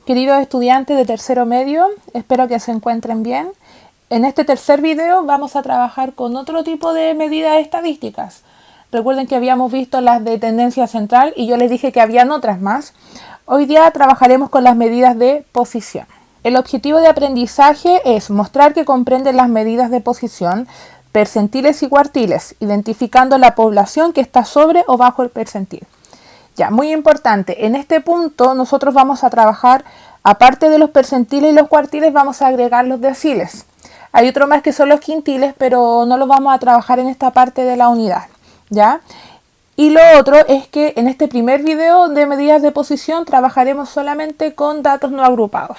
Queridos estudiantes de tercero medio, espero que se encuentren bien. En este tercer video vamos a trabajar con otro tipo de medidas estadísticas. Recuerden que habíamos visto las de tendencia central y yo les dije que habían otras más. Hoy día trabajaremos con las medidas de posición. El objetivo de aprendizaje es mostrar que comprenden las medidas de posición, percentiles y cuartiles, identificando la población que está sobre o bajo el percentil. Ya, muy importante, en este punto nosotros vamos a trabajar, aparte de los percentiles y los cuartiles, vamos a agregar los deciles. Hay otro más que son los quintiles, pero no los vamos a trabajar en esta parte de la unidad, ¿ya? Y lo otro es que en este primer video de medidas de posición trabajaremos solamente con datos no agrupados.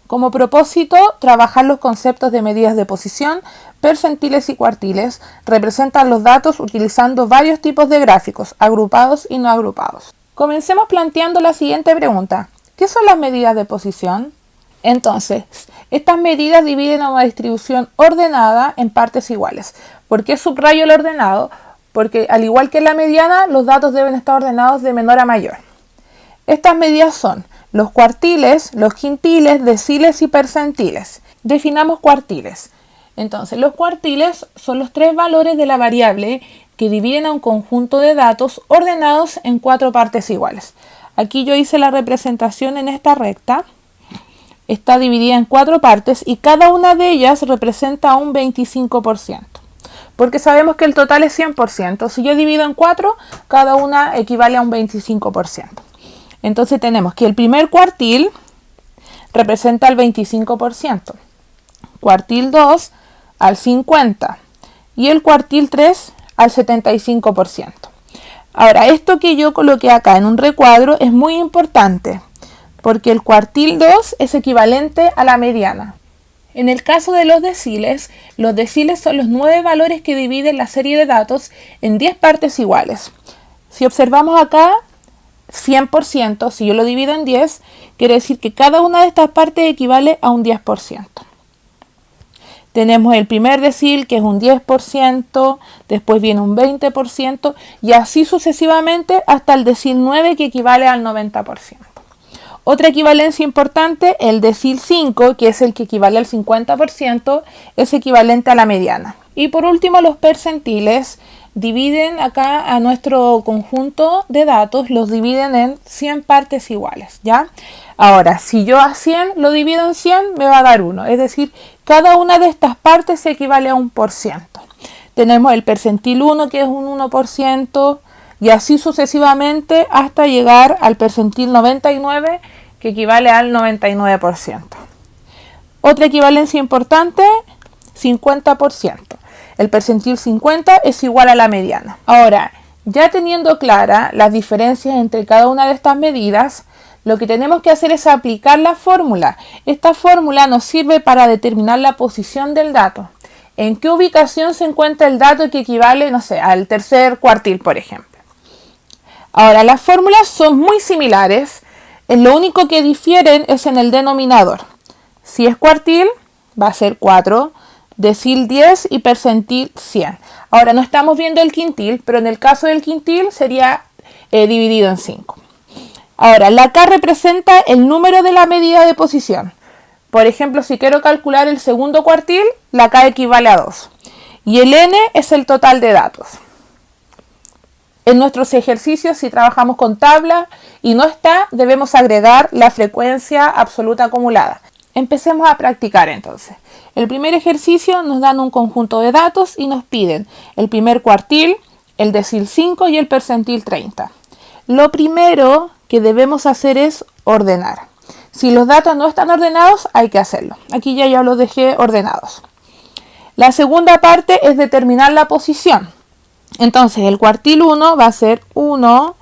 Como propósito, trabajar los conceptos de medidas de posición, percentiles y cuartiles. Representan los datos utilizando varios tipos de gráficos, agrupados y no agrupados. Comencemos planteando la siguiente pregunta. ¿Qué son las medidas de posición? Entonces, estas medidas dividen a una distribución ordenada en partes iguales. ¿Por qué subrayo el ordenado? Porque al igual que en la mediana, los datos deben estar ordenados de menor a mayor. Estas medidas son los cuartiles, los quintiles, deciles y percentiles. Definamos cuartiles. Entonces, los cuartiles son los tres valores de la variable que dividen a un conjunto de datos ordenados en cuatro partes iguales. Aquí yo hice la representación en esta recta. Está dividida en cuatro partes y cada una de ellas representa un 25%. Porque sabemos que el total es 100%. Si yo divido en cuatro, cada una equivale a un 25%. Entonces tenemos que el primer cuartil representa el 25%, cuartil 2 al 50% y el cuartil 3 al 75%. Ahora, esto que yo coloqué acá en un recuadro es muy importante porque el cuartil 2 es equivalente a la mediana. En el caso de los deciles son los 9 valores que dividen la serie de datos en 10 partes iguales. Si observamos acá, 100%, si yo lo divido en 10, quiere decir que cada una de estas partes equivale a un 10%. Tenemos el primer decil que es un 10%, después viene un 20% y así sucesivamente hasta el decil 9 que equivale al 90%. Otra equivalencia importante, el decil 5, que es el que equivale al 50%, es equivalente a la mediana. Y por último, los percentiles dividen acá a nuestro conjunto de datos, los dividen en 100 partes iguales, ¿ya? Ahora, si yo a 100 lo divido en 100, me va a dar 1, es decir, cada una de estas partes equivale a un por ciento. Tenemos el percentil 1, que es un 1%, y así sucesivamente hasta llegar al percentil 99, que equivale al 99%. Otra equivalencia importante, 50%. El percentil 50 es igual a la mediana. Ahora, ya teniendo clara las diferencias entre cada una de estas medidas, lo que tenemos que hacer es aplicar la fórmula. Esta fórmula nos sirve para determinar la posición del dato. ¿En qué ubicación se encuentra el dato que equivale, no sé, al tercer cuartil, por ejemplo? Ahora, las fórmulas son muy similares. Lo único que difieren es en el denominador. Si es cuartil, va a ser 4. Decil 10 y percentil 100. Ahora no estamos viendo el quintil, pero en el caso del quintil sería dividido en 5. Ahora, la K representa el número de la medida de posición. Por ejemplo, si quiero calcular el segundo cuartil, la K equivale a 2. Y el N es el total de datos. En nuestros ejercicios, si trabajamos con tabla y no está, debemos agregar la frecuencia absoluta acumulada. Empecemos a practicar entonces. El primer ejercicio nos dan un conjunto de datos y nos piden el primer cuartil, el decil 5 y el percentil 30. Lo primero que debemos hacer es ordenar. Si los datos no están ordenados, hay que hacerlo. Aquí ya los dejé ordenados. La segunda parte es determinar la posición. Entonces el cuartil 1 va a ser 1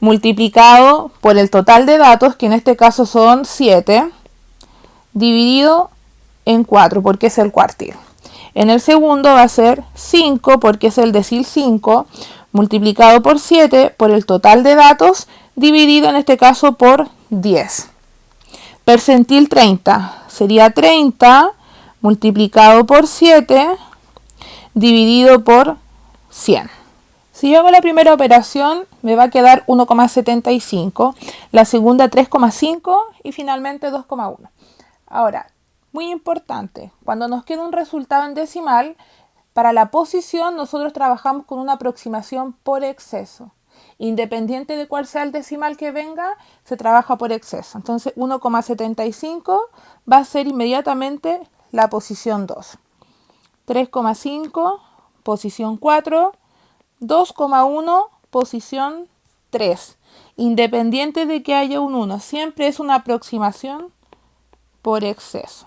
multiplicado por el total de datos, que en este caso son 7, dividido en 4 porque es el cuartil. En el segundo va a ser 5 porque es el decil 5 multiplicado por 7 por el total de datos dividido en este caso por 10. Percentil 30 sería 30 multiplicado por 7 dividido por 100. Si Si yo hago la primera operación, me va a quedar 1,75, la segunda 3,5 y finalmente 2,1. Ahora, muy importante, cuando nos queda un resultado en decimal, para la posición nosotros trabajamos con una aproximación por exceso. Independiente de cuál sea el decimal que venga, se trabaja por exceso. Entonces 1,75 va a ser inmediatamente la posición 2. 3,5, posición 4. 2,1, posición 3. Independiente de que haya un 1, siempre es una aproximación por exceso.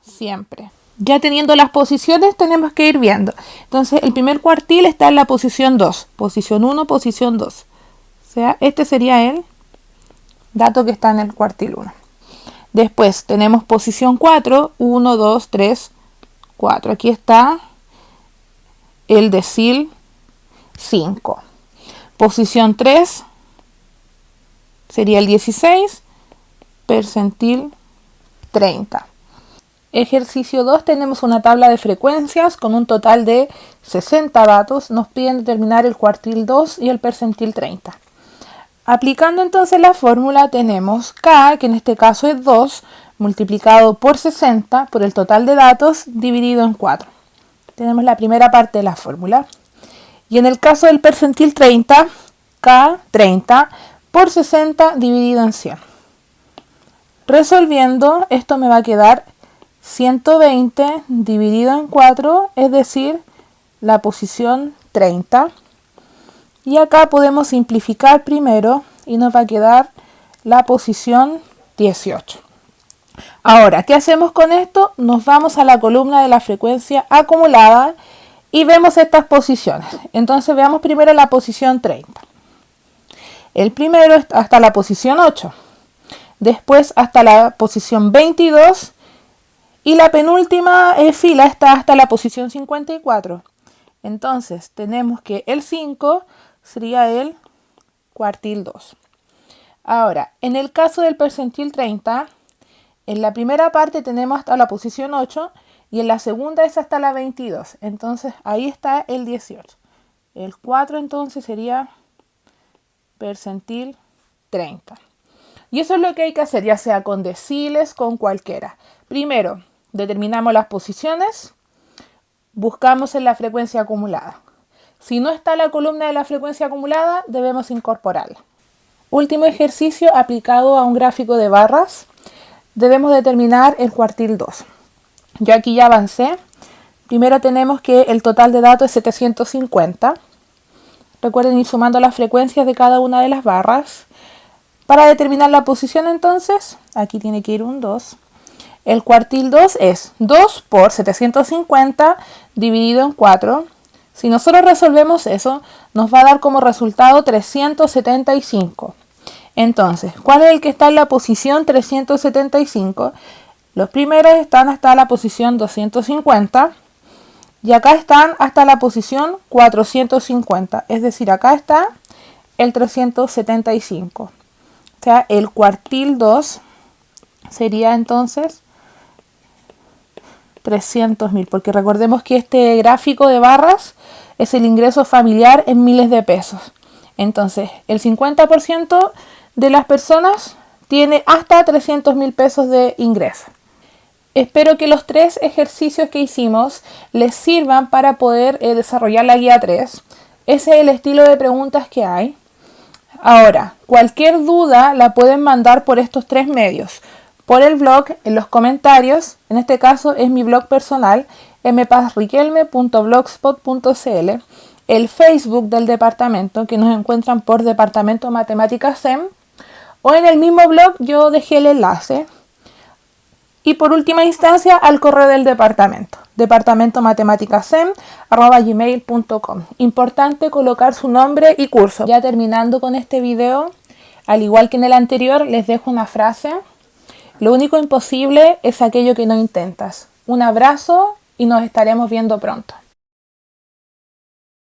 Siempre. Ya teniendo las posiciones tenemos que ir viendo. Entonces el primer cuartil está en la posición 2. Posición 1, posición 2. O sea, este sería el dato que está en el cuartil 1. Después tenemos posición 4. 1, 2, 3, 4. Aquí está el decil 5. Posición 3 sería el 16. Percentil 30. Ejercicio 2, tenemos una tabla de frecuencias con un total de 60 datos. Nos piden determinar el cuartil 2 y el percentil 30. Aplicando entonces la fórmula tenemos K, que en este caso es 2, multiplicado por 60 por el total de datos dividido en 4. Tenemos la primera parte de la fórmula. Y en el caso del percentil 30, K 30 por 60 dividido en 100. Resolviendo, esto me va a quedar 120 dividido en 4, es decir, la posición 30. Y acá podemos simplificar primero y nos va a quedar la posición 18. Ahora, ¿qué hacemos con esto? Nos vamos a la columna de la frecuencia acumulada y vemos estas posiciones. Entonces veamos primero la posición 30. El primero es hasta la posición 8. Después hasta la posición 22. Y la penúltima fila está hasta la posición 54. Entonces tenemos que el 5 sería el cuartil 2. Ahora, en el caso del percentil 30, en la primera parte tenemos hasta la posición 8 y en la segunda es hasta la 22. Entonces ahí está el 18. El 4 entonces sería percentil 30. Y eso es lo que hay que hacer, ya sea con deciles, con cualquiera. Primero, determinamos las posiciones, buscamos en la frecuencia acumulada. Si no está la columna de la frecuencia acumulada, debemos incorporarla. Último ejercicio aplicado a un gráfico de barras. Debemos determinar el cuartil 2. Yo aquí ya avancé. Primero tenemos que el total de datos es 750. Recuerden ir sumando las frecuencias de cada una de las barras. Para determinar la posición entonces, aquí tiene que ir un 2. El cuartil 2 es 2 por 750 dividido en 4. Si nosotros resolvemos eso, nos va a dar como resultado 375. Entonces, ¿cuál es el que está en la posición 375? Los primeros están hasta la posición 250 y acá están hasta la posición 450. Es decir, acá está el 375. O sea, el cuartil 2 sería entonces 300.000, porque recordemos que este gráfico de barras es el ingreso familiar en miles de pesos. Entonces, el 50% de las personas tiene hasta 300.000 pesos de ingreso. Espero que los 3 ejercicios que hicimos les sirvan para poder desarrollar la guía 3. Ese es el estilo de preguntas que hay. Ahora, cualquier duda la pueden mandar por estos 3 medios. Por el blog, en los comentarios, en este caso es mi blog personal, mpazriquelme.blogspot.cl, el Facebook del departamento, que nos encuentran por Departamento Matemáticas SEM, o en el mismo blog yo dejé el enlace. Y por última instancia, al correo del departamento, departamentomatematicassem@gmail.com. Importante colocar su nombre y curso. Ya terminando con este video, al igual que en el anterior, les dejo una frase. Lo único imposible es aquello que no intentas. Un abrazo y nos estaremos viendo pronto.